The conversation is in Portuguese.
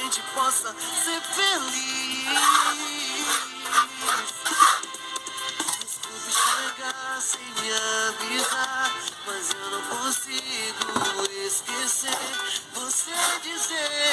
gente possa ser feliz. Desculpe chegar sem me avisar, mas eu não consigo esquecer você dizer